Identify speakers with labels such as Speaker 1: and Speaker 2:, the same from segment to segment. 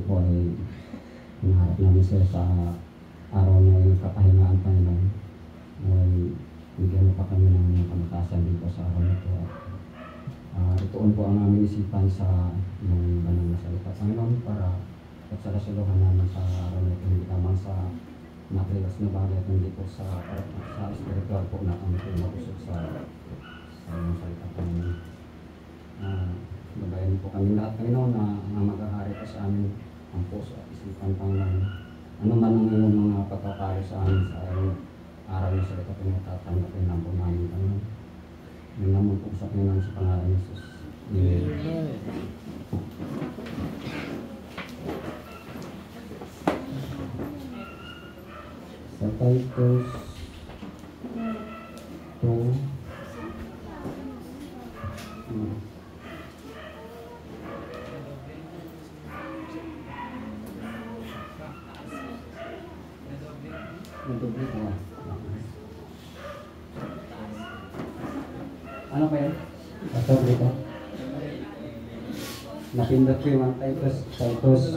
Speaker 1: po ay hinaharap namin sila sa araw ng kapahingaan, Panginoon. Ay bigyan mo pa kami ng kamatasan dito sa araw na ito. Ituon po ang aming isipan sa iyong banal na salita, Panginoon, para pagsalasuluhan namin sa araw na ito, hindi lamang sa materials na bagay at hindi po sa spiritual po na kami po mag-usap sa iyong salita, Panginoon. Babayan po kami lahat, Panginoon, na mag-ahari po sa amin ang puso at isipan, Panginoon. Ano man ang iyong mga pagkakalo sa amin sa iyong araw na salita, Panginoon, tatanggapin lang po namin, Panginoon. May naman po sa Panginoon sa pangalan ni Jesus. Amen. Sa Titus 2 ano pa yan? Ito dito. Napindot ko yung Titus 2:5.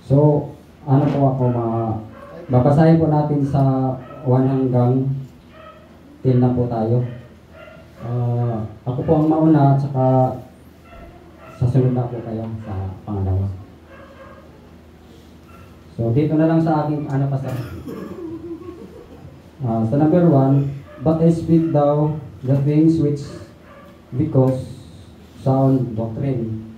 Speaker 1: So, ano po ako babasahin po natin sa 1 hanggang 10 na po tayo. Ako po ang mauna at saka sasunod na po kayo sa pangalawa. So, dito na lang sa aking pastor. Sa number 1, but I speak thou the things which because sound doctrine.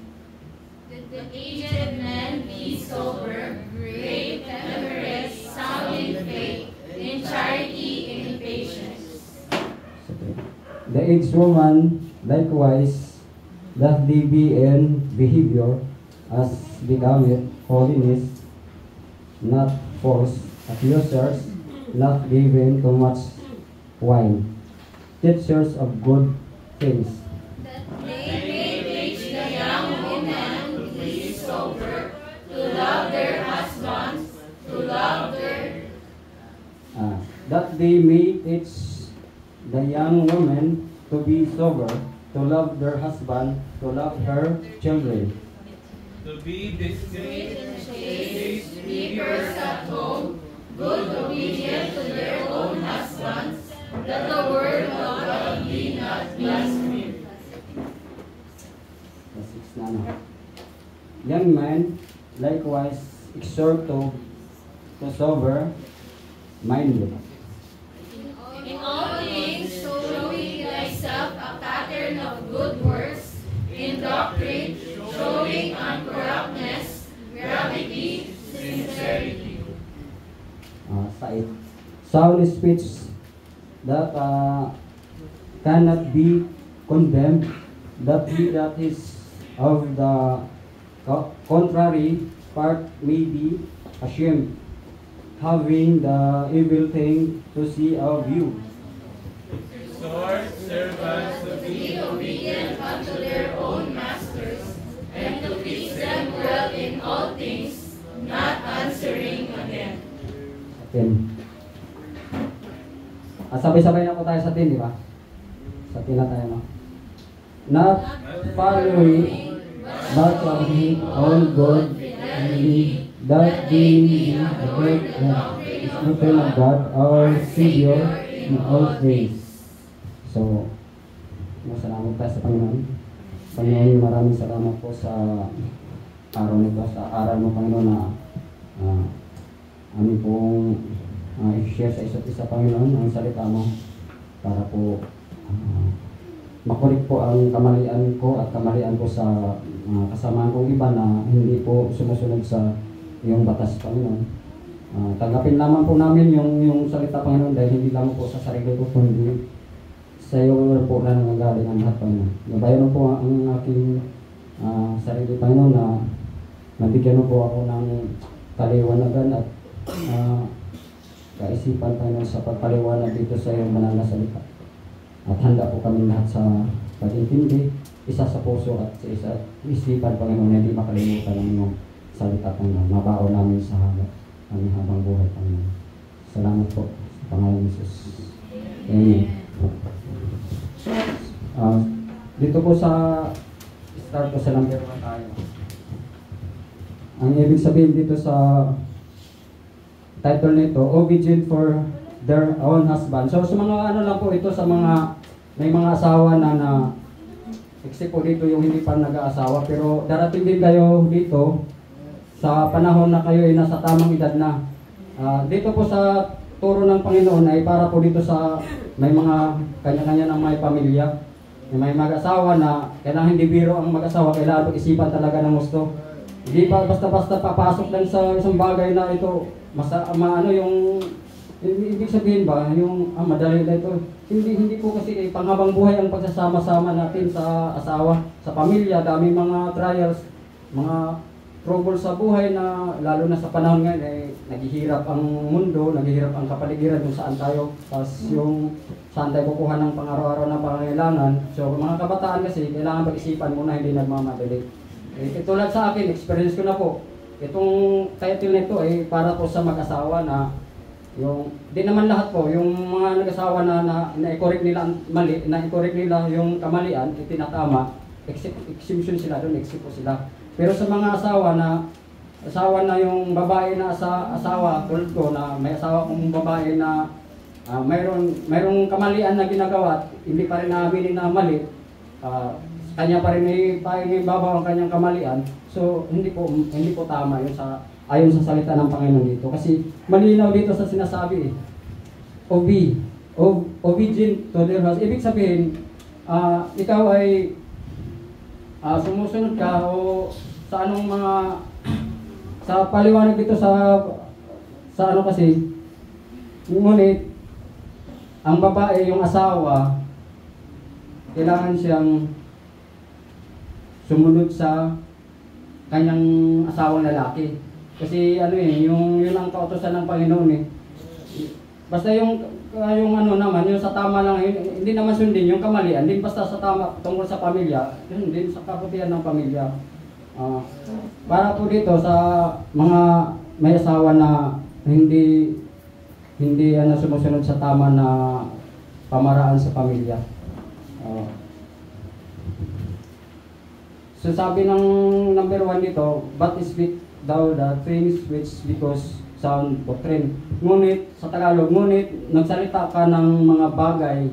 Speaker 2: The aged man be sober, grave, temperate, sound in faith, in charity, in patience.
Speaker 1: The aged woman likewise doth they be in behavior as becometh holiness, not false accusers, not given to much wine, teachers of good things.
Speaker 2: That they may teach the young women to be sober, to love their husbands, to love their...
Speaker 1: That they may teach the young women to be sober, to love their husband, to love her children,
Speaker 3: to be discreet,
Speaker 2: chaste, keepers at home, good, obedient to their own husbands, that the word of God be not blasphemed.
Speaker 1: Young men likewise exhort to sober minded.
Speaker 2: In all things, showing thyself a pattern of good works, in doctrine, showing uncorruptness, gravity, sincerity.
Speaker 1: Sound speech that cannot be condemned, that he that is of the contrary part may be ashamed, having the evil thing to see of you.
Speaker 3: exhort servants to
Speaker 2: Be obedient unto their own masters, and to teach them well in all things, not answering again.
Speaker 1: Sabay-sabay na po tayo sa 10, di ba? Sa 10 na tayo, no? Not following, but loving all good, and that being the great Spirit of God, our Savior, in all things. So, masalamat tayo sa Panginoon. Panginoon, maraming salamat po sa araw nito, sa aral mo, Panginoon, na amin pong i-share sa isa't isa, Panginoon, ang salita mo para po makulik po ang kamalian ko at kamalian ko sa kasamahan kong iba na hindi po sumusunod sa iyong batas, Panginoon. Tanggapin lamang po namin yung salita, Panginoon, dahil hindi lamang po sa sarili ko, kundi sa iyong po na nangagaling ang lahat, Panginoon. Nabayan mo po ang aking sarili, Panginoon, na nabigyan mo po ako ng kaliwanagan at kaisipan, Panginoon, sa pagpaliwanag dito sa iyong banal na salita. At handa po kami lahat sa pag-intindi, isa sa puso at sa isa isipan, Panginoon, na hindi makalimutan ang iyong salita, Panginoon. Mabaon namin sa aming habang buhay, Panginoon. Salamat po sa pangalan ni Jesus. Amen. Dito po sa start ko sa number 1 tayo. Ang ibig sabihin dito sa title nito, obedient for their own husband. So sa mga ano lang po ito, sa mga may mga asawa na except po dito yung hindi pa nag-aasawa, pero darating din kayo dito sa panahon na kayo ay nasa tamang edad na. Dito po sa turo ng Panginoon ay para po dito sa may mga kanya-kanya ng may pamilya, may mag-asawa na kailangan hindi biro ang mag-asawa, kailangan isipan talaga ng gusto. Hindi pa basta-basta papasok lang sa isang bagay na ito, yung ibig sabihin ba, yung madali na ito. Hindi po kasi panghabang buhay ang pagsasama-sama natin sa asawa, sa pamilya, daming mga trials, mga trouble sa buhay na lalo na sa panahon ngayon ay naghihirap ang mundo, naghihirap ang kapaligiran kung saan tayo, tapos yung saan tayo kukuha ng pang-araw-araw na pangangailangan. So mga kabataan kasi kailangan pag-isipan muna, hindi nagmamadali. Tulad sa akin, experience ko na po. Itong title nito ay para po sa mag-asawa na yung, di naman lahat po, yung mga nag-asawa na na-correct nila ang mali, na-correct nila yung kamalian, itinatama, exemption sila doon, except po sila. Pero sa mga asawa na yung babae na asawa, tulad ko na may asawa kong babae na mayroong kamalian na ginagawa, hindi pa rin naaminin na mali, kanya pa rin ay babaw ang kanyang kamalian. So hindi po tama yun ayon sa salita ng Panginoon dito, kasi malinaw dito sa sinasabi obedient to their husband. Ibig sabihin ikaw ay sumusunod ka o sa anong mga sa paliwanag dito sa ano kasi, ngunit ang babae, yung asawa, kailangan siyang sumunod sa kanyang asawang lalaki. Kasi yun ang kautusan ng Panginoon eh. Basta yung naman, yung sa tama lang, hindi naman sundin yung kamalian, din basta sa tama tungkol sa pamilya, yun din sa kabutihan ng pamilya. Para po dito sa mga may asawa na hindi sumusunod sa tama na pamaraan sa pamilya. So sabi ng number 1 dito, but speak thou the things which because sound doctrine. Ngunit, sa Tagalog, nagsalita ka ng mga bagay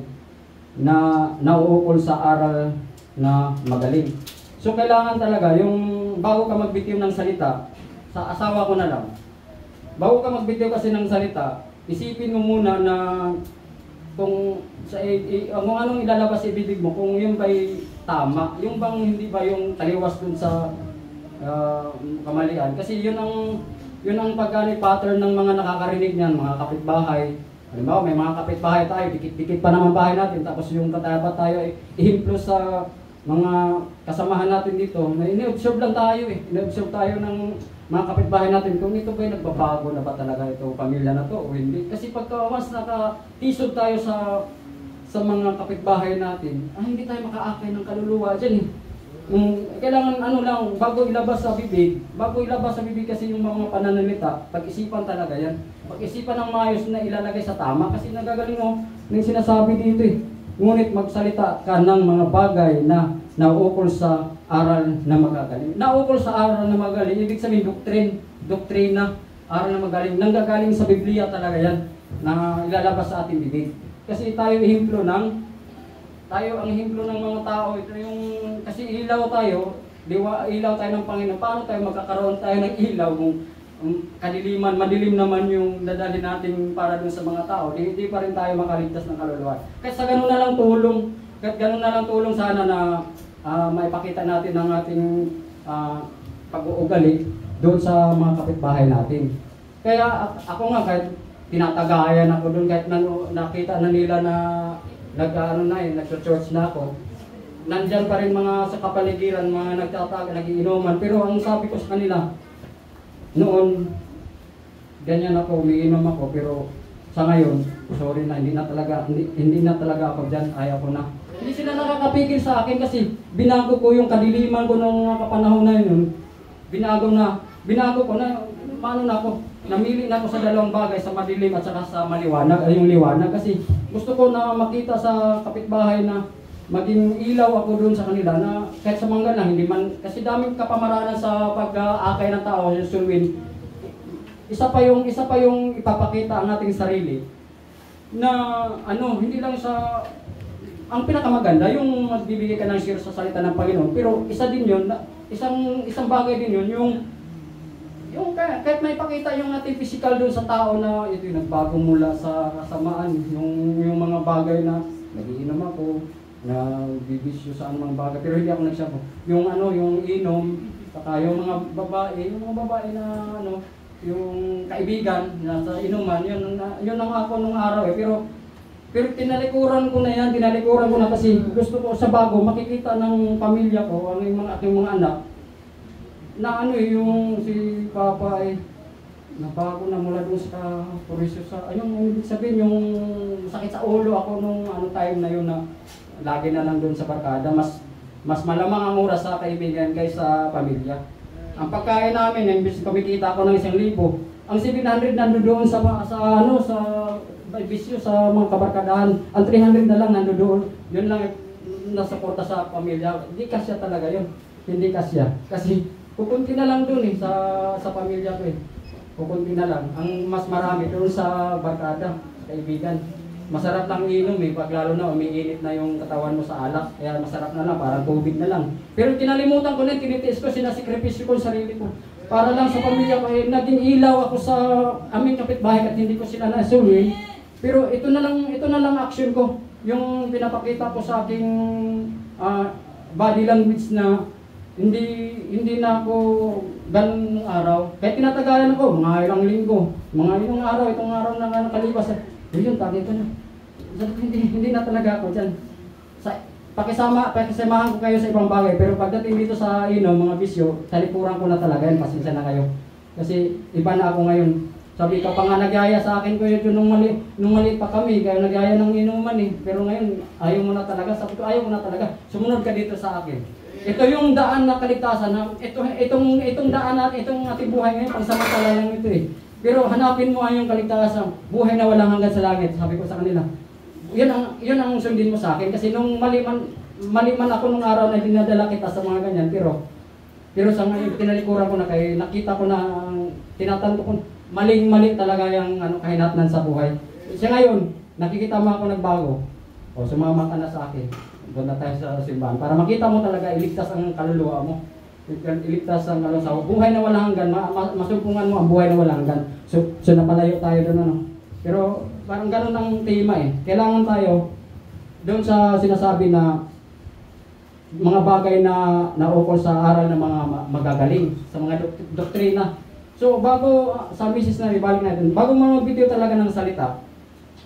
Speaker 1: na nauukol sa aral na magaling. So kailangan talaga, yung bago ka magbitiw ng salita, sa asawa ko na lang, bago ka magbitiw kasi ng salita, isipin mo muna na kung anong ilalabas sa bibig mo, kung yung ba'y tama, yung bang hindi ba yung taliwas dun sa kamalian. Kasi yun ang pattern ng mga nakakarinig niyan, mga kapitbahay. Halimbawa, may mga kapitbahay tayo, dikit-dikit pa naman bahay natin, tapos yung katapat tayo i-implos sa mga kasamahan natin dito. Ini-observe lang tayo ini-observe tayo ng mga kapitbahay natin kung ito ba'y nagbabago na ba talaga ito, pamilya na to o hindi. Kasi pagka once nakatisod tayo sa mga kapitbahay natin, hindi tayo makaakay ng kaluluwa dyan eh. Kailangan lang, bago ilabas sa bibig kasi yung mga pananalita, pag-isipan talaga yan. Pag-isipan ng maayos na ilalagay sa tama, kasi nagagaling mo ng sinasabi dito eh. Ngunit magsalita ka ng mga bagay na nauukol sa aral na magagaling. Nauukol sa aral na magagaling, ibig sabihin doktrina, aral na magagaling. Nanggagaling sa Biblia talaga yan, na ilalabas sa ating bibig. Kasi tayo ang ehemplo ng mga tao. Ito yung, kasi ilaw tayo ng Panginoon. Paano tayo magkakaroon tayo ng ilaw kung kadiliman, madilim naman yung dadalhin natin para dun sa mga tao, di pa rin tayo makaligtas ng kaluluwa. Kaya sa ganun na lang tulong sana na maipakita natin ang ating pag-uugali doon sa mga kapitbahay natin. Kaya ako nga, kahit tinatagayan ako doon, kahit nakita na nila na nag-church na ako, nandyan pa rin mga sa kapaligiran, mga nagiinuman. Pero ang sabi ko sa kanila, noon, ganyan ako, umiinom ako, pero sa ngayon, sorry na, hindi na talaga ako dyan, ayaw ko na. Hindi sila nakakapigil sa akin kasi binago ko yung kadiliman ko nung mga kapanahon na yun. Binago ko na, namili na ako sa dalawang bagay, sa madilim at saka sa maliwanag, yung liwanag. Kasi gusto ko na makita sa kapitbahay na maging ilaw ako doon sa kanila na kahit sa mangga lang, hindi man, kasi daming kapamaranan sa pag-aakay ng tao, yung sulwin. Isa pa yung ipapakita ang ating sarili na ano, hindi lang sa ang pinakamaganda yung magbibigay ka ng share sa salita ng Panginoon, pero isa din yun, isang bagay din yun, yung kahit may pakita yung ating physical doon sa tao na ito yung nagbago mula sa kasamaan, yung mga bagay na nagiinom ako, na bibisyo sa anumang bagay, pero hindi ako nagsapo. Yung yung inom, saka yung mga babae na yung kaibigan na sa inuman, yun ang ako nung araw pero tinalikuran ko na kasi gusto ko sa bago makikita ng pamilya ko, ang aking mga anak, na yung si Papa ay nabago na mula doon sa purisyo sa, yung ibig sabihin yung sakit sa ulo ako nung time na yun na lagi na lang doon sa barkada, mas malamang ang oras sa kaibigan kaysa pamilya. Ang pagkain namin, imbis kumikita ako ng 1,000, ang 700 nandoon doon sa bisyo sa mga kabarkadahan, ang 300 na lang nandoon. Yun lang nasuporta sa pamilya. Hindi kasya talaga yun. Hindi kasya. Kasi kukunti na lang doon sa pamilya ko kukunti na lang. Ang mas marami doon sa barkada, kaibigan. Masarap lang inom pag lalo na umiinit na yung katawan mo sa alak. Kaya masarap na lang, parang tubig na lang. Pero kinalimutan ko na, tinitiis ko, sinasakripisyo ko sa sarili ko. Para lang sa pamilya ko, naging ilaw ako sa aming kapitbahay at hindi ko sila nasuli. Pero ito na lang action ko. Yung pinapakita ko sa aking body language na hindi na ako ganung araw. Kahit tinatagalan ako, mga ilang linggo, mga ilang araw, itong araw na nakalipas. Yun, tagay ko na. Hindi na talaga ako dyan. Pakisamahan ko kayo sa ibang bagay, pero pagdating dito sa mga bisyo, talikuran ko na talaga yan, pasensya na kayo. Kasi iba na ako ngayon. Sabi ka pa nga nagyaya sa akin ko yun nung mali pa kami, kayo nagyaya ng inuman pero ngayon, ayaw mo na talaga. Sabi ko, ayaw mo na talaga. Sumunod ka dito sa akin. Ito yung daan na kaligtasan, itong daan natin, itong ating buhay ngayon, pangsamantala lang ito Pero hanapin mo yung kaligtasan, buhay na walang hanggan sa langit. Sabi ko sa kanila, yun ang sundin mo sa akin. Kasi nung mali man ako nung araw na dinadala kita sa mga ganyan, pero sa ngayon, tinalikuran ko na kayo, nakita ko na, tinatanto ko, maling-mali talaga yung kahinatnan sa buhay. Siya ngayon, nakikita mo ako nagbago. O, sumama ka na sa akin. Doon na tayo sa simbahan. Para makita mo talaga, iligtas ang kaluluwa mo. Iligtas ang kaluluwa sa buhay na walang hanggan. Masumpungan mo ang buhay na walang hanggan. So napalayo tayo doon Pero parang ganun ang tema Kailangan tayo doon sa sinasabi na mga bagay na naukol sa aral ng mga magagaling, sa mga doktrina. So bago, sa misis na ibalik natin, bago mag-video talaga ng salita,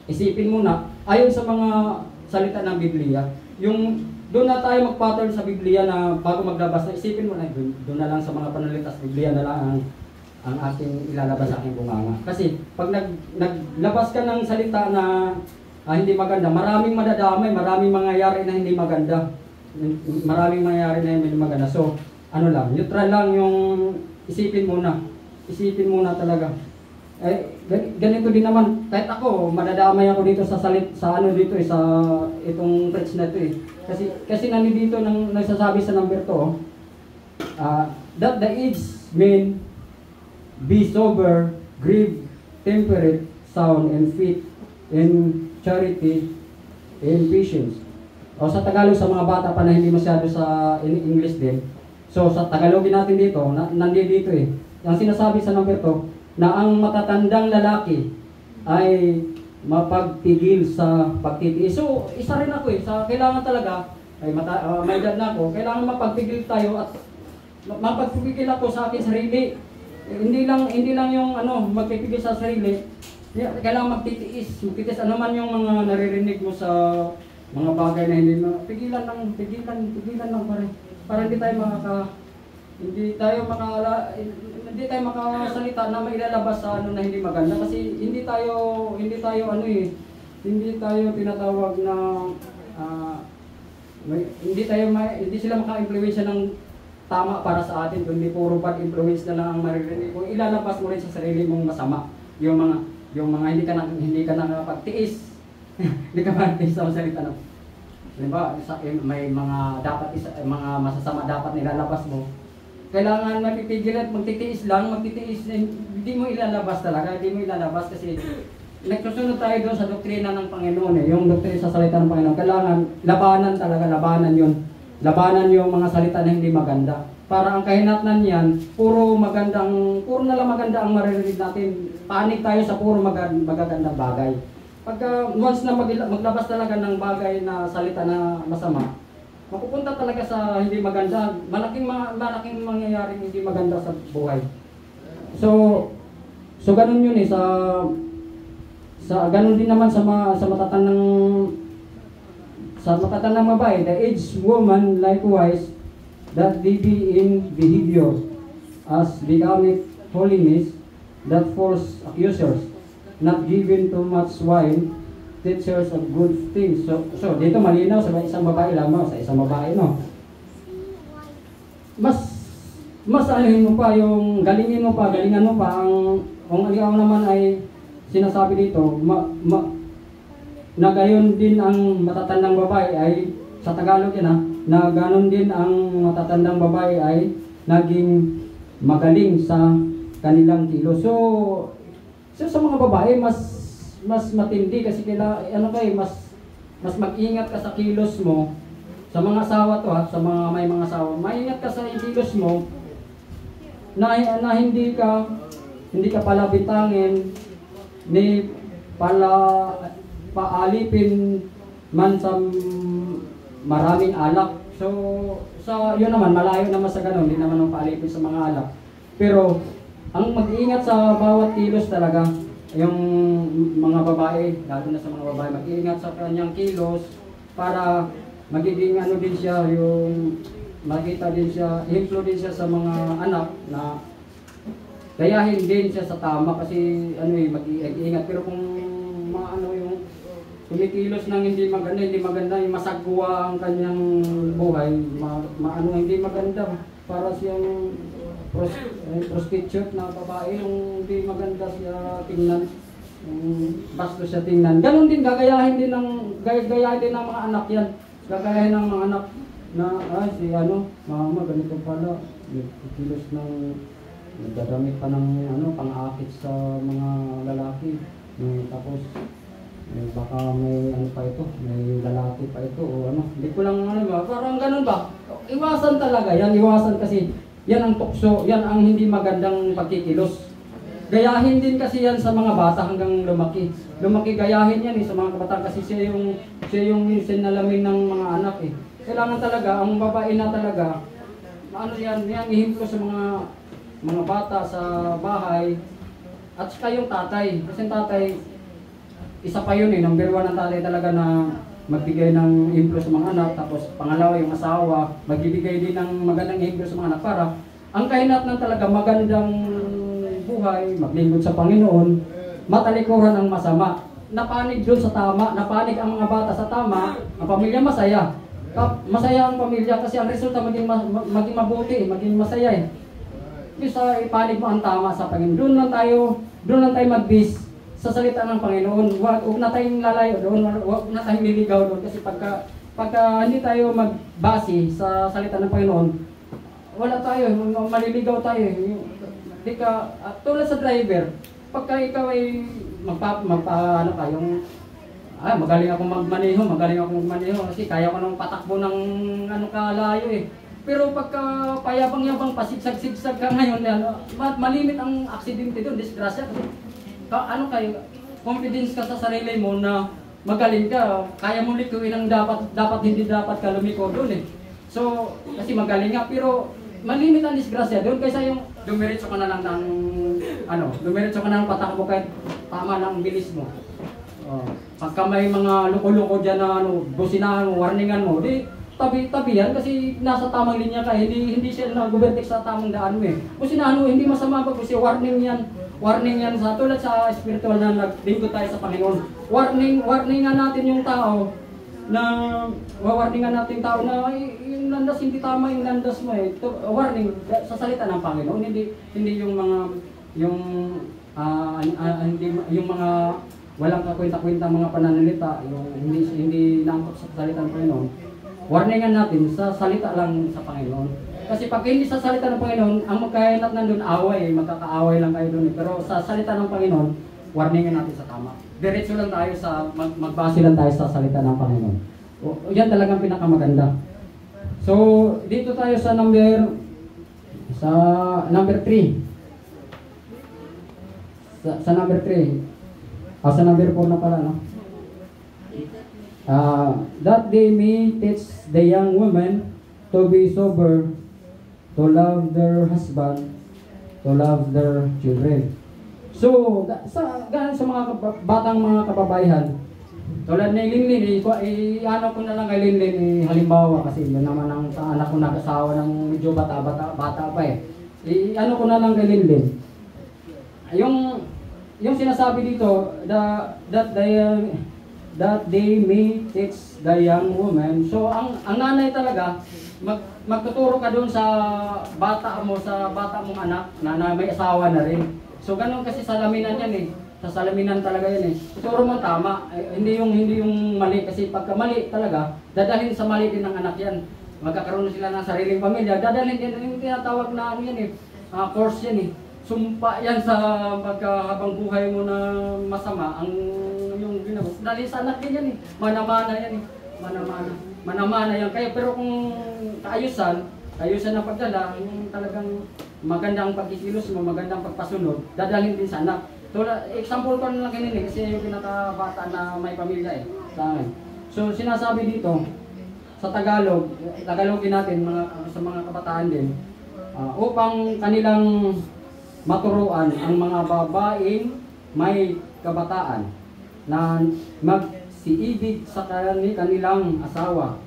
Speaker 1: isipin muna, ayon sa mga salita ng Biblia, yung doon na tayo mag-pattern sa Biblia na bago maglabas na isipin mo na doon na lang sa mga panalita sa Biblia na lang ang ating ilalabas sa aking bunganga. Kasi pag naglabas ka ng salita na hindi maganda, maraming madadamay, maraming mangyayari na hindi maganda. Maraming mangyayari na hindi maganda. So, neutral lang yung isipin muna talaga. Ganito din naman, kahit ako, madadamay ako dito sa itong text na ito Kasi nandito nang nagsasabi sa number 2, that the aged men be sober, grieve, temperate, sound, and fit, in charity, and patience. O sa Tagalog, sa mga bata pa na hindi masyado sa English din. So sa Tagalogin natin dito, nandito Ang sinasabi sa number 2, na ang matatandang lalaki ay mapagpigil sa pagtitiis. So, isa rin ako kailangan talaga, may edad na ako, kailangan mapagpigil tayo at mapagpigil ako sa akin sarili. Hindi lang yung magpipigil sa sarili. Kailangan magtitiis ano man yung mga naririnig mo sa mga bagay na hindi mo, pigilan lang para hindi tayo makasalita na mailalabas sa na hindi maganda kasi hindi tayo tinatawag na hindi sila maka-impluwensya ng tama para sa atin, kundi puro bad influence na lang ang maririnig mo. Ilalabas mo rin sa sarili mong masama yung mga hindi ka nakapagtiis hindi ka makatiis sa salita Halimbawa, may mga dapat mga masasama dapat nilalabas mo. Kailangan mapipigil at magtitiis lang, hindi mo ilalabas talaga, hindi mo ilalabas kasi nagsusunod tayo doon sa doktrina ng Panginoon eh, yung doktrina sa salita ng Panginoon. Kailangan labanan talaga, labanan yun. Labanan yung mga salita na hindi maganda. Para ang kahinatnan niyan, puro na lang maganda ang maririnig natin. Panig tayo sa puro magagandang bagay. Pagka once na maglabas talaga ng bagay na salita na masama, mapupunta talaga sa hindi maganda. Malaking mangyayaring hindi maganda sa buhay. So ganun yun eh, ganun din naman sa matatandang babae, the aged woman likewise, that they be in behavior as becoming holiness, that false accusers, not given too much wine, teachers of good things. So dito malinaw sa isang babae lamang, sa isang babae, no? Mas anuhin mo pa yung galingan mo pa ang aligaw naman ay sinasabi dito, na gayon din ang matatandang babae ay, sa Tagalog yan na ganon din ang matatandang babae ay naging magaling sa kanilang kilos. So sa mga babae mas matindi kasi mas mag-ingat ka sa kilos mo. Sa mga asawa to sa mga may mga asawa, maingat ka sa kilos mo na hindi ka pala bitangin ni paalipin man sa maraming alak. So yun naman, malayo naman sa ganun, hindi naman ang paalipin sa mga alak. Pero ang mag-iingat sa bawat kilos talaga, yung mga babae, lalo na sa mga babae, mag-iingat sa kanyang kilos para magiging din siya, yung makita din siya, influence din siya sa mga anak na gayahin din siya sa tama kasi mag-iingat. Pero kung yung kumikilos ng hindi maganda, yung masagwa ang kanyang buhay, hindi maganda, para siyang prostitute na babae, yung hindi maganda siya tingnan, basto siya tingnan. Ganon din, gagayahin din ng mga anak yan. Gagayahin ng mga anak na, mama, ganito pala, kilos ng nagdadamit pa ng pang-akit sa mga lalaki. Tapos baka may may lalaki pa ito o hindi ko lang parang ganun ba? Iwasan talaga yan, iwasan kasi yan ang tukso, yan ang hindi magandang pagkikilos. Gayahin din kasi yan sa mga bata hanggang lumaki. Gayahin yan sa mga kabataan kasi siya yung sinalamin ng mga anak eh. Kailangan talaga, ang babae na talaga, yan ihimpo sa mga bata sa bahay, at saka yung tatay. Kasi yung tatay, isa pa yun number 1 ng tatay talaga na magbigay ng influence sa mga anak. Tapos pangalawa yung asawa, magbibigay din ng magandang influence sa mga anak para ang kahinatnan talaga magandang buhay, maglingkod sa Panginoon, matalikuran ang masama. Napanig doon sa tama, napanig ang mga bata sa tama, ang pamilya masaya. Masaya ang pamilya kasi ang resulta maging mabuti, maging masaya eh. Sa ipanig mo ang tama sa Panginoon. Doon lang tayo mag-base sa salita ng Panginoon. Huwag na tayong lalayo doon, huwag na tayong liligaw doon kasi pagka hindi tayo magbase sa salita ng Panginoon, wala tayo, maliligaw tayo. Hindi ka, tulad sa driver, pagka ikaw ay magaling akong magmaneho kasi kaya ko nang patakbo ng kalayo eh. Pero pagka payabang-yabang pasigsag-sigsag ka ngayon, malimit ang aksidente doon, disgrasya. Kasi confidence ka sa sarili mo na magaling ka, kaya mong likuin ang hindi dapat ka lumiko doon eh. So, kasi magaling nga, pero malimit ang disgrasya doon kaysa yung dumiretso ka na lang ng patakbo kahit tama lang ang bilis mo. Pagka may mga loko-loko dyan na businahan mo, warningan mo, tabi yan kasi nasa tamang linya ka, hindi siya nag-overtake sa tamang daan mo eh. Businahan mo, hindi masama ba kasi warning yan sa tulad sa spiritual na naglingkod tayo sa Panginoon. Warningan natin yung tao na yung landas hindi tama yung landas mo eh. Warning sa salita ng Panginoon, hindi yung mga walang kakwenta-kwenta mga pananalita, yung hindi naangkop sa salita ng Panginoon, warningan natin sa salita lang sa Panginoon. Kasi pag hindi sa salita ng Panginoon, ang magkahinat nandun away, magkakaaway lang kayo dun. Pero sa salita ng Panginoon, warningan natin sa tama. Diretso lang tayo sa, magbase lang tayo sa salita ng Panginoon. Yan talagang pinakamaganda. So, dito tayo sa number 3. Sa number 3. Sa number 4 na pala, no? That they may teach the young women to be sober, to love their husband, to love their children. So, sa mga batang mga kababaihan, tulad ni Linlin, ano ko na lang kay Linlin, halimbawa, kasi yun naman ang anak ko nag-asawa ng medyo bata pa eh. Ano ko na lang kay Linlin. Yung sinasabi dito, that they may teach the young woman. So, ang nanay talaga, magtuturo ka doon sa bata mong anak na may asawa na rin. So, ganun kasi salaminan yan eh. Sa salaminan talaga yan eh. Ituro mo tama, hindi yung mali. Kasi pagka mali talaga, dadalhin sa mali din ng anak yan. Magkakaroon sila ng sariling pamilya, dadalhin din yung tinatawag na ano yan eh. Course yan eh. Sumpa yan sa pagkahabang buhay mo na masama, ang yung ginagawa. Dali sa anak din yan eh. Manamana yan eh. Manamana yan. Kaya pero kung kaayusan ng pagdala, yung talagang magandang pagkikilos mo, magandang pagpasunod, dadalhin din sa anak. Example ko na lang kanina kasi yung pinakabata na may pamilya eh, sa akin. So sinasabi dito, sa Tagalogin natin, sa mga kabataan din, upang kanilang maturuan ang mga babaeng may kabataan na magsiibig sa kanilang asawa,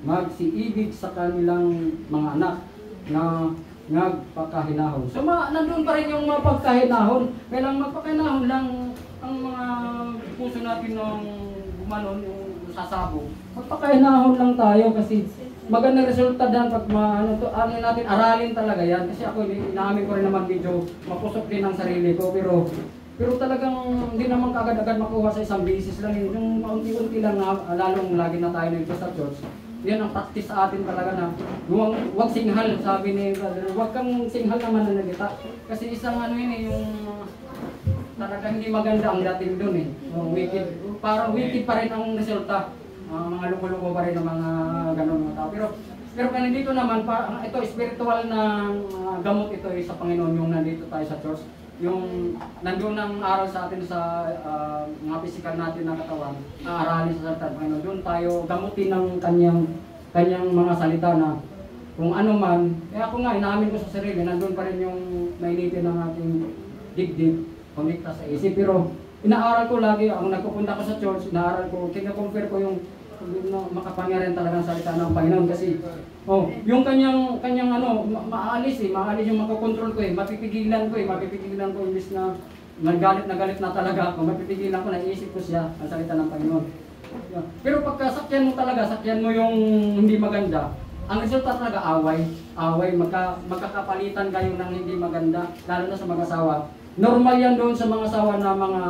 Speaker 1: magsiibig sa kanilang mga anak na nagpakahinahon. So nandun pa rin yung mga pagkahinahon. Kailang magpakahinahon lang ang mga puso natin ng gumanon, yung sasabog. Magpakahinahon lang tayo kasi magandang resulta dyan pag natin aralin talaga yan. Kasi ako, inaamin ko rin naman medyo mapusok din ang sarili ko. Pero talagang hindi naman kagad-agad makuha sa isang basis lang. Yung unti-unti lang lalong lagi na tayo nito sa church. Yan ang practice sa atin talaga na huwag singhal, sabi ni brother. Huwag kang singhal naman na nagita. Kasi isang yung talaga hindi maganda ang dating dun eh. Wicked. Parang wicked pa rin ang resulta. Mga luko-luko pa rin ng mga ganun mga tao. Pero kaya dito naman, ito spiritual na gamot ito sa Panginoon yung nandito tayo sa church. Yung nandun ang aral sa atin sa mga physical natin na katawan, aralin sa salita ng Panginoon. Doon tayo gamutin ng kanyang mga salita na kung ano man. Kaya ako nga, inaamin ko sa sarili, nandun pa rin yung mainitin ng ating dibdib, kumikta sa isip. Pero inaaral ko lagi, ang nagpupunta ko sa church, inaaral ko, kina-compare ko yung makapangyarihan talagang salita ng Panginoon kasi yung kanyang maalis yung makokontrol ko mapipigilan ko imbis na galit na talaga ako, mapipigilan ko, naiisip ko siya ang salita ng Panginoon. Pero pagka sakyan mo yung hindi maganda, ang resulta talaga away, magkakapalitan kayo ng hindi maganda, lalo na sa mag-asawa. Normal yan doon sa mga asawa na mga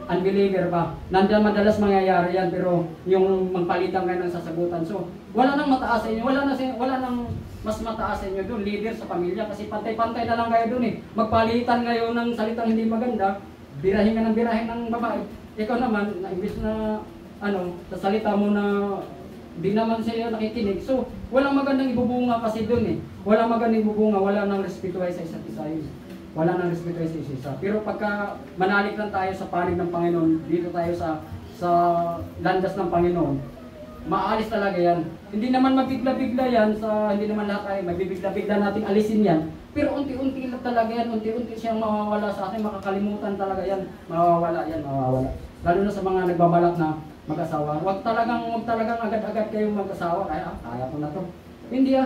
Speaker 1: unbeliever pa. Nandiyan madalas mangyayari yan, pero yung magpalitan kayo ng sasagutan. So, wala nang mataas sa inyo, wala nang mas mataas sa inyo doon, leader sa pamilya, kasi pantay-pantay na lang kayo doon eh. Magpalitan kayo ng salitang hindi maganda, birahin ka ng birahin ng babae. Ikaw naman, imbis na sa salita mo na di naman siya nakikinig. So, walang magandang ibubunga kasi doon eh. Walang magandang ibubunga, wala nang respeto sa isa't isa yun. Wala nang respeto sa isa. Pero pagka manalik lang tayo sa panig ng Panginoon, dito tayo sa landas ng Panginoon, maalis talaga yan. Hindi naman mabigla-bigla yan, hindi naman lahat tayo mabibigla-bigla nating alisin yan. Pero unti-unti lang talaga yan, unti-unti siyang mawawala sa atin, makakalimutan talaga yan, mawawala. Lalo na sa mga nagbabalak na mag-asawa. Huwag talagang agad-agad kayong mag-asawa, kaya ko na to. Hindi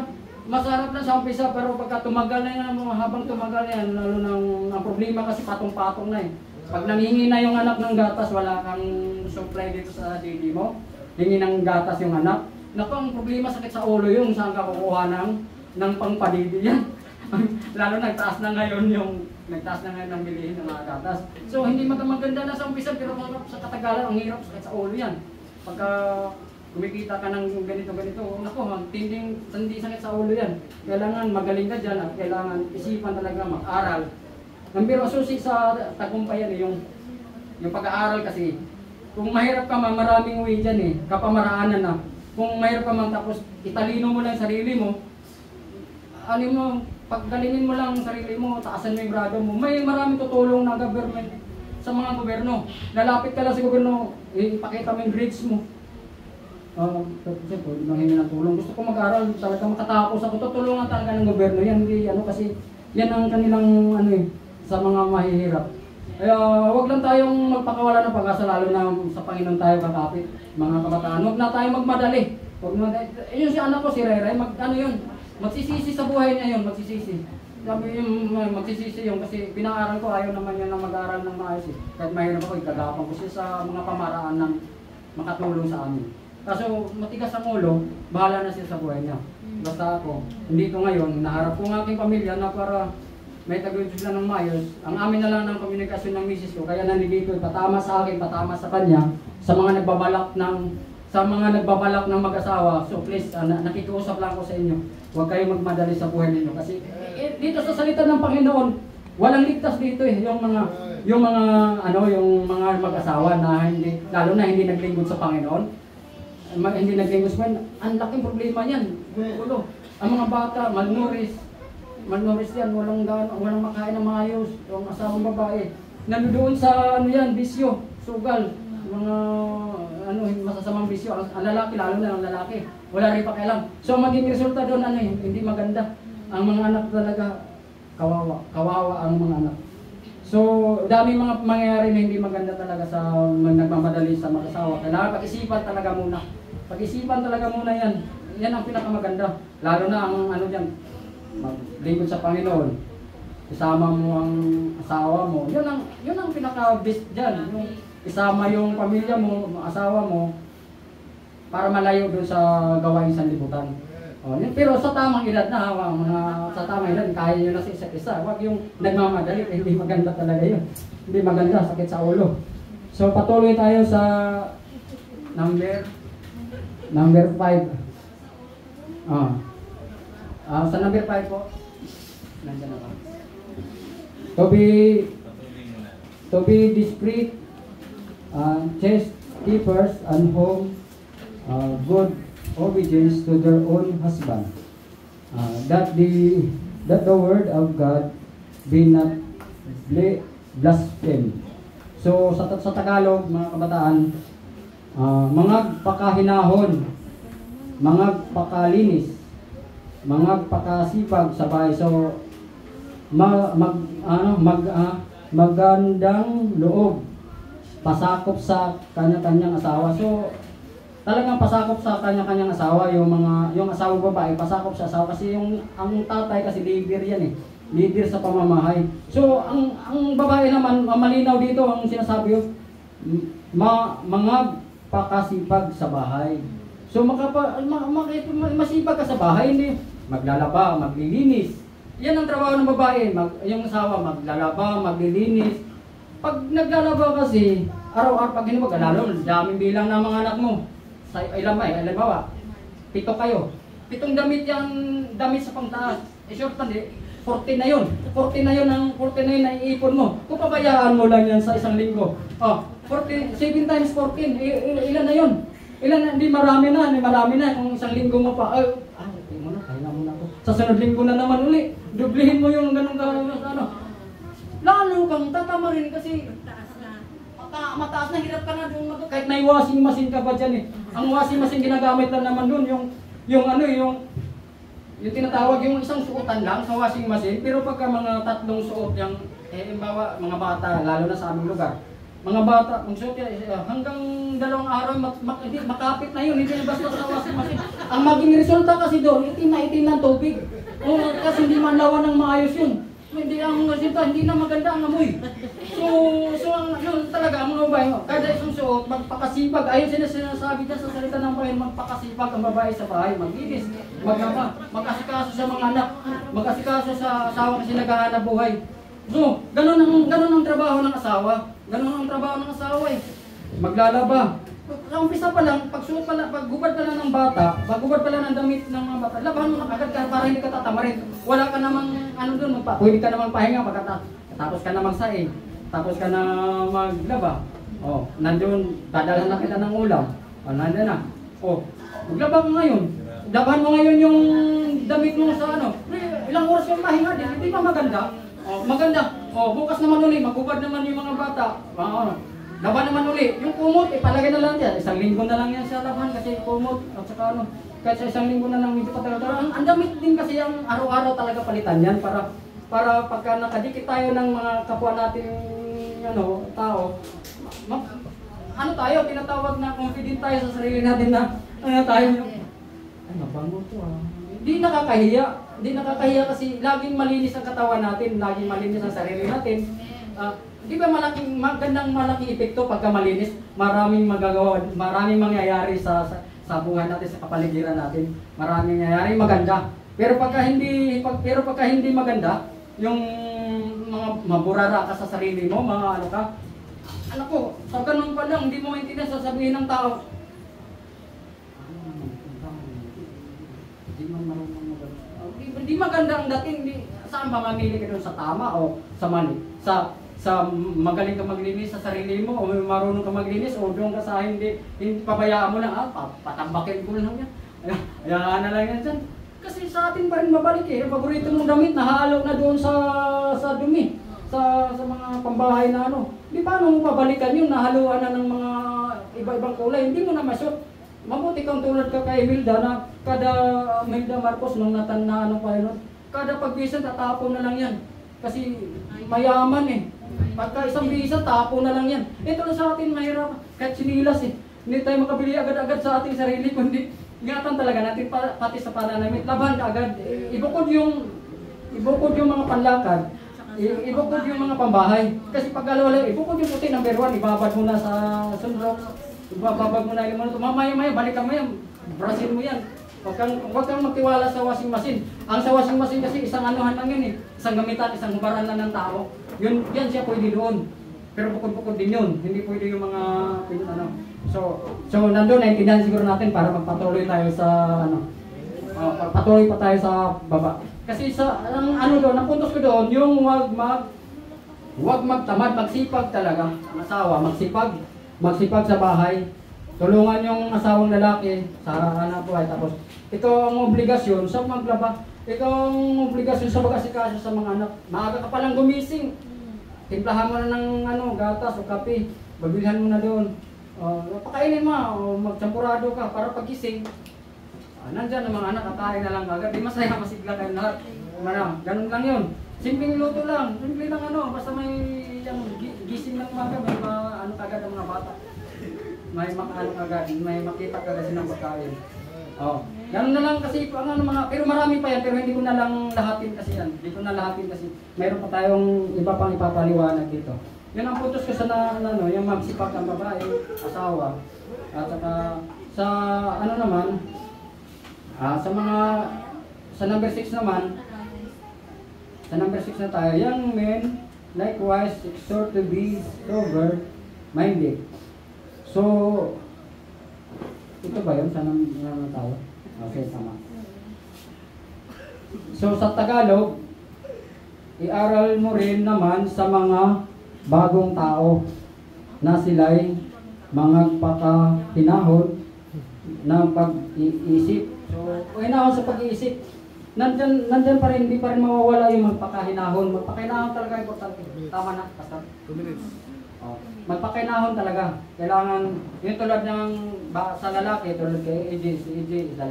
Speaker 1: masarap na sa umpisa, pero pagka tumagal na yan, habang tumagal na yan, lalo ang problema kasi patong-patong na eh. Pag nangingi na yung anak ng gatas, wala kang supply dito sa didi mo, hingi ng gatas yung anak, naku, ang problema sakit sa ulo yung saan ka kukuha ng pangpadidi yan. Lalo nagtaas na ngayon nagtaas na ngayon ng bilihin ng mga gatas. So hindi maganda na sa umpisa, pero sa katagalan, ang hirap sakit sa ulo yan. Pagka kumikita ka ng ganito, naku, hindi sakit sa ulo yan. Kailangan magaling ka dyan at kailangan isipan talaga mag-aral. Pero susi sa tagumpayan yung pag-aaral kasi, kung mahirap ka man, maraming way dyan eh, kapamaraanan na. Kung mahirap ka man tapos italino mo lang sarili mo, paggalingin mo lang ang sarili mo, taasan mo yung grado mo, may maraming tutulong na government sa mga gobyerno. Lalapit ka lang sa gobyerno, ipakita mo yung grades mo. Siyempre, nanghingi ng tulong. Gusto ko mag-aral, talaga makatapos ako, tutulungan talaga ng gobyerno. Yan, kasi yan ang kanilang sa mga mahihirap. Kaya wag lang tayong magpakawala ng pag-asa, lalo na sa Panginoon tayo kakapit, mga kabataan. Wag na tayong magmadali. Yun si anak ko, si Reray, magsisisi sa buhay niya yun, magsisisi. Sabi yung magsisisi yun kasi pinaaral ko, ayaw naman niya na mag-aaral ng maayos eh. Kahit mahirap ako, ikagapang ko siya sa mga pamaraan ng makatulong sa amin. Kaso matigas ang ulo, bahala na siya sa buhay niya. Basta ako, hindi ko ngayon, naharap ko ng aking pamilya na para may taguyod sila ng maayos. Ang amin na lang ng komunikasyon ng misis ko, kaya nandito, patama sa akin, patama sa kanya, sa mga nagbabalak ng mag-asawa. So please, nakikiusap lang ko sa inyo, huwag kayong magmadali sa buhay ninyo. Kasi dito sa salita ng Panginoon, walang ligtas dito eh, yung mga mag-asawa na hindi, lalo na hindi naglingkod sa Panginoon. Hindi naglingkod sa Panginoon, ang laking problema niyan. Gulo. Ang mga bata, malnourished yan, walang makain ng maayos, yung asawang babae. Nandoon sa bisyo, sugal, mga masasamang bisyo, ang lalaki, lalo na ang lalaki, wala rin pakialam. So maging resulta doon hindi maganda. Ang mga anak talaga, kawawa ang mga anak. So dami mga mangyayari na hindi maganda talaga sa nagmamadali sa mag-asawa. Kailangan pag-isipan talaga muna. Pag-isipan talaga muna yan. Yan ang pinakamaganda. Lalo na ang maglingkod sa Panginoon, isama mo ang asawa mo, yun ang pinaka-best dyan, yung isama yung pamilya mo, asawa mo, para malayo doon sa gawain sanlibutan. Pero sa tamang edad na, sa tamang edad, kaya nyo na sa isa't isa, huwag yung nagmamadali, hindi maganda talaga yun, hindi maganda, sakit sa ulo. So patuloy tayo sa number 5. Sa number 5 po, nandiyan na ba? To be discreet, chaste keepers and home, good obedience to their own husband, that the word of God be not blasphemed. So sa Tagalog, mga kabataan, mga pakahinahon, mga pakalinis, mga pakasipag sa bahay. So magandang loob, pasakop sa kanya-kanyang asawa. So talagang pasakop sa kanya-kanyang asawa, yung asawang babae, pasakop sa asawa kasi ang tatay kasi leader yan eh. Leader sa pamamahay. So ang babae naman, malinaw dito ang sinasabi yun, mga pakasipag sa bahay. So masipag ka sa bahay, hindi maglalaba, maglilinis. Yan ang trabaho ng babae, yung asawa maglalaba, maglilinis. Pag naglalaba kasi, araw-araw pag hinubag, lalo, daming bilang ng mga anak mo. Ilan ba? Halimbawa, 7 kayo. 7 damit sa pangtaas. Short pa, 14 na yun. 14 na yun na iipon mo. Kung pabayaan mo lang yan sa isang linggo. 7 times 14, ilan na yun? Ilan na, hindi marami na. Kung isang linggo mo pa, kaya mo na ako. Sa sunod linggo na naman uli, dublihin mo yung ganun lalo kang tatama rin kasi mataas na, hirap ka na doon. Kahit may washing machine ka pa dyan eh. Ang washing machine ginagamit lang naman doon, yung tinatawag yung isang suotan lang sa washing machine, pero pagka mga 3 suot yung, mga bata, lalo na sa aming lugar, mga bata, magsuot yan, hanggang 2 araw, makapit na yun, hindi na basta sa washing machine. Ang maging resulta kasi doon, itim na itim ng tubig. Kasi hindi manlawan ng maayos yun. Hindi ang resulta, hindi na maganda ang amoy. So yun talaga, ang mga babae, kada isang suot, magpakasipag. Ayun sinasabi dyan sa salita ng Panginoon, magpakasipag ang babae sa bahay, maglinis, magkasikaso sa mga anak, magkasikaso sa asawa kasi naghahanap buhay. So, ganun ang trabaho ng asawa. Ganun ang trabaho ng asawa eh. Maglalaba. Sa umpisa pa lang, pagsuot pa lang, paggubad pa lang ng bata, paggubad pa lang ng damit ng mga bata, labahan mo na agad ka para hindi ka tatamarin. Wala ka namang ano doon, pwede ka namang pahinga tapos ka namang saing, tapos ka na maglaba. Oh, nandoon, dadalhan na kita ng ulam. Oh, nandiyan na. Oh, maglaba ka ngayon. Labahan mo ngayon yung damit mo sa ano. Ilang oras kang pahinga din, hindi ba maganda? Oh, maganda. Oh, bukas naman uli, magubad naman yung mga bata. Ano? Laban naman uli. Yung kumot, ipalagay na lang yan. Isang linggo na lang yan sa laban kasi kumot. At saka ano, kahit sa isang linggo na lang medyo patagal. Ang damit din kasi yung araw-araw talaga palitan yan para pagka nakadikit tayo ng mga kapwa nating ano, tao, ano tayo, tinatawag na confident tayo sa sarili natin na ano tayo. Ay, mabango to ah. Di nakakahiya. Di nakakahiya kasi laging malinis ang katawan natin, laging malinis ang sarili natin. Di ba magandang malaking epekto pagka malinis, maraming magagawa, maraming mangyayari sa buhay natin, sa kapaligiran natin. Maraming mangyayari maganda. Pero pagka hindi maganda, yung mga maburara ka sa sarili mo, mga ano ka, anak ko, sa ganun pa lang, hindi mo maintindihan sasabihin ng tao. Hindi maganda ang dating, saan ba mamili ka doon, sa tama o sa mali? Sa magaling ka maglinis sa sarili mo o marunong ka maglinis o doon ka sa hindi pabayaan mo lang, patambakin ko lang yan. Ayan na lang yan dyan. Kasi sa atin pa rin mabalik eh. Ang paborito mong damit, nahalo na doon sa dumi. Sa mga pambahay na ano. Di paano mo pabalikan yun? Nahaluan na ng mga iba-ibang kulay. Hindi mo na masyot. Mabuti kang tulad ka kay Imelda na kada Imelda Marcos nung natanda ano pa yun. Kada pagbisan tatapon na lang yan. Kasi mayaman eh. Pagka isang bisa, tapo na lang yan. Ito na sa atin, mahirap. Kahit sinilas eh. Hindi tayo makabili agad-agad sa ating sarili, kundi ingatan talaga natin pati sa pananamit. Laban ka agad. Ibukod yung mga panlakad. Ibukod yung mga pambahay. Kasi pag alawala, ibukod yung puti number 1, ibabad mo na sa sunrock. Ibababag mo na yung mga ito. Mamaya-maya, balikan mo yan. Brasin mo yan. Huwag kang magtiwala sa washing machine. Ang sa washing machine kasi isang anuhan lang yun eh. Isang gamitan, isang hubaran lang ng tao. Yan siya pwede doon. Pero bukod-bukod din yun. Hindi pwede yung mga ano. So nandun, naintindihan siguro natin para magpatuloy tayo sa ano. Patuloy pa tayo sa baba. Kasi ang ano doon, ang puntos ko doon, yung huwag magtamad, magsipag talaga. Ang asawa, magsipag sa bahay. Tulungan yung asawang lalaki sa hanap buhay. Tapos, ito ang obligasyon sa maglaba. Ito ang obligasyon sa pag-asikaso sa mga anak. Maaga ka palang gumising. Timplahan mo na ng gatas o kape. Babilhan mo na doon. Pakainin mo o magsampurado ka para pagising. Nandyan ang mga anak, kakain na lang agad. Di masaya, masigla kayo lahat. Ganun lang yun. Simpleng luto lang. Simple lang basta may gising ng umaga, may kagad ang mga bata. May agad, may makita ka kasi ng pagkain. Ganun na lang kasi pero marami pa yan, pero hindi ko na lang lahatin kasi yan. Hindi ko na lahatin kasi mayroon pa tayong iba pang ipapaliwanag dito. Yan ang putos ko sa yung magsipag ang babae, asawa. At saka sa naman, sa number 6 naman, sa number 6 na tayo, young men likewise exhort to be sober-minded. So, ito ba yun? Saan naman tayo? Okay, tama. So, sa Tagalog, iaral mo rin naman sa mga bagong tao na sila'y magpakahinahon ng pag-iisip. So, hinahon sa pag-iisip. Nandyan pa rin, hindi pa rin mawawala yung magpakahinahon. Magpakahinahon talaga importante. Tama na, Pastor? 2 minutes. Magpakainahon talaga. Kailangan, yung tulad ng sa lalaki, tulad kay EJ,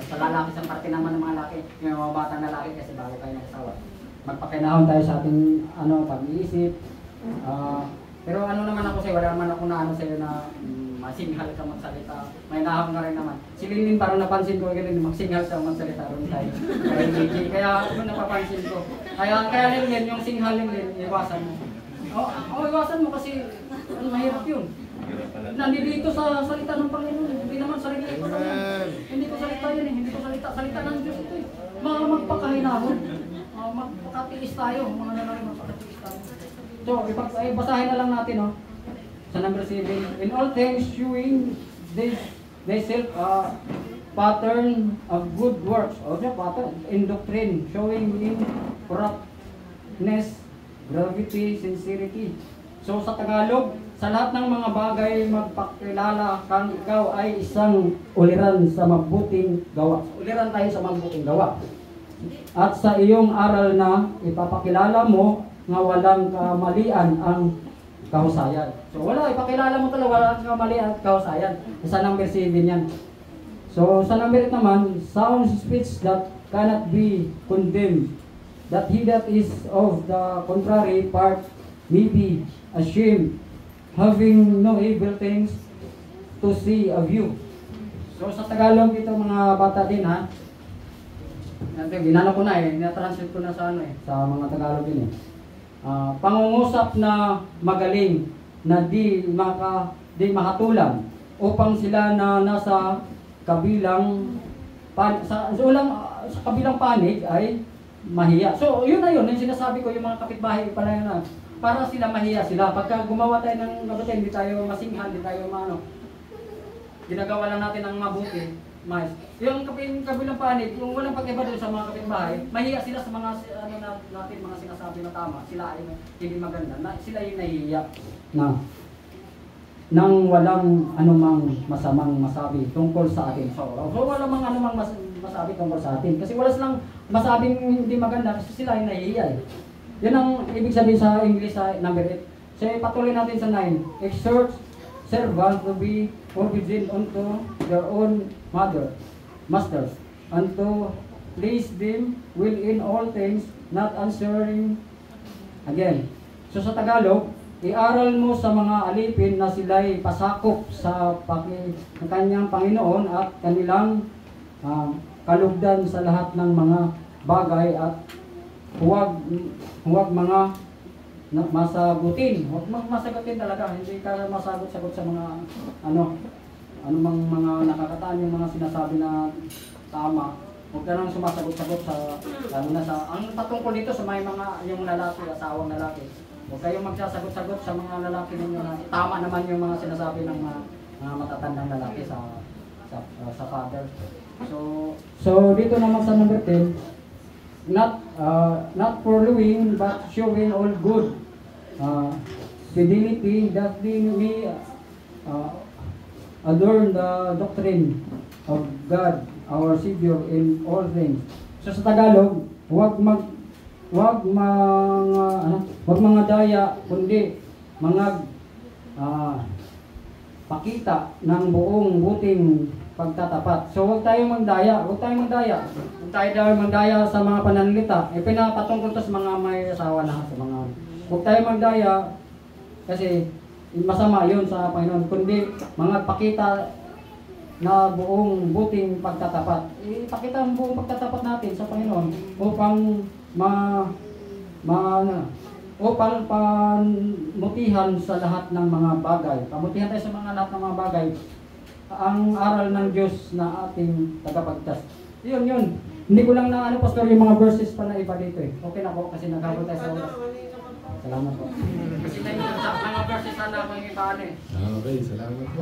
Speaker 1: sa lalaki, sa parte naman ng mga lalaki, yung mga batang lalaki kasi bago kayo nagsawa. Magpakainahon tayo sa ating pag-iisip. Pero naman ako sa'yo, wala naman ako na sa'yo na masinghal ka magsalita. May naham ka rin naman. Si Linlin parang napansin ko ganun, magsinghal siya magsalita rin tayo. Kaya yun napapansin ko. Kaya Linlin, yung singhal Linlin, iwasan mo. Iwasan mo kasi mahirap yun. Nandito sa salita ng Panginoon, hindi naman salita ito naman. Hindi ko salita yun eh, hindi ko salita ng Diyos ito eh. Magpakahinahon, magpakatiis tayo, mga lalaki magpakatiis So, basahin na lang natin, no? Sa number 7. In all things, showing they self pattern of good works. O siya, pattern in doctrine, showing in corruptness, gravity, sincerity. So, sa Tagalog, sa lahat ng mga bagay, magpakilala kang ikaw ay isang uliran sa mabuting gawa. Uliran tayo sa mabuting gawa. At sa iyong aral na ipapakilala mo nga walang kamalian ang kahusayan. So wala, ipakilala mo talaga walang kamalian at kahusayan. Sa number 7 yan. So sa number 8 naman, sound speech that cannot be condemned. That he that is of the contrary part may be ashamed, having no evil things to see of you. So sa Tagalog ito mga bata din ha. Ginano ko na na-translate ko na sa sa mga Tagalog din pangungusap na magaling na di mahatulan upang sila na nasa kabilang sa kabilang panig ay mahiya. So yun na yun, yung sinasabi ko yung mga kapitbahay pala yun na para sila mahiya sila. Pagka gumawa tayo ng mabuti, hindi tayo masinghan, hindi tayo ginagawa lang natin ng mabuti, mas. Yung kabilang panig, yung walang pag-iba doon sa mga kapitbahay, mahiya sila sa mga natin, mga sinasabi na tama. Sila ay hindi maganda. Sila yung nahihiya na nang walang anumang masamang masabi tungkol sa atin. So walang anumang masabi tungkol sa atin. Kasi wala silang masabing hindi maganda kasi sila yung nahihiya Yan ang ibig sabihin sa English sa number 8. So patuloy natin sa 9. Exhort servants to be obedient unto their own masters, and to please them will in all things, not answering again. So sa Tagalog, iaral mo sa mga alipin na sila'y pasakop sa ng kanyang Panginoon at kanilang kalugdan sa lahat ng mga bagay at huwag mga masagutin. Huwag masagutin talaga. Hindi ka masagot-sagot sa mga anumang mga nakakataan yung mga sinasabi na tama. Huwag ka nang sumasagot-sagot sa lalo na sa ang patungkol dito sa may mga yung lalaki, asawang lalaki. Huwag kayong magsasagot-sagot sa mga lalaki ninyo na tama naman yung mga sinasabi ng mga matatandang lalaki sa father. So dito naman sa number 10, not following but showing all good fidelity that they may adorn the doctrine of God our Savior in all things. So sa Tagalog, huwag mga daya kundi mga pakita ng buong buting pagtatapat. So huwag tayong magdaya. Huwag tayo magdaya sa mga pananalita. Pinapatungkol to sa mga may asawa na huwag tayong magdaya kasi masama yun sa Panginoon. Kundi mga pakita na buong buting pagtatapat. Ipakita ang buong pagtatapat natin sa Panginoon upang upang pamutihan sa lahat ng mga bagay. Pamutihan tayo sa lahat ng mga bagay. Ang aral ng Diyos na ating tagapagtas. Yun. Hindi ko lang pastor, yung mga verses pa na iba dito Okay na po kasi naghabol tayo sa oras. Salamat po. Kasi na yung mga verses na ako yung iba
Speaker 4: Okay, salamat po.